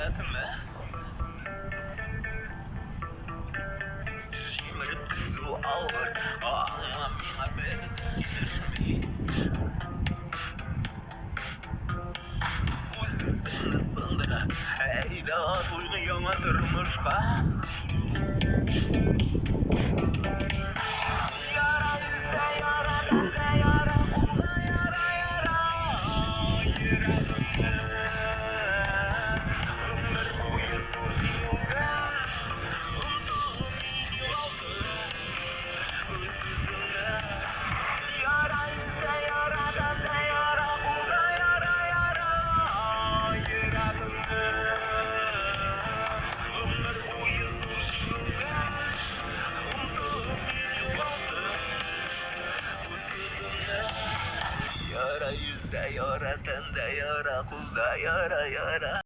hayatımı Şimirip su ağır Ağlamam haberini geçmiş Uzun sındıra Heyda duygu yamadırmışka Yara yüzde yara bende yara Kulda yara yara Yüreğimde Ömür boyu sürüyor Unuttuğum yoldu Özümde Yara yüzde yara bende yara Kulda yara yara Yüreğimde Ömür boyu sürüyor Unuttuğum yoldu Özümde Yara yüzde yara tende yara kulda yara yara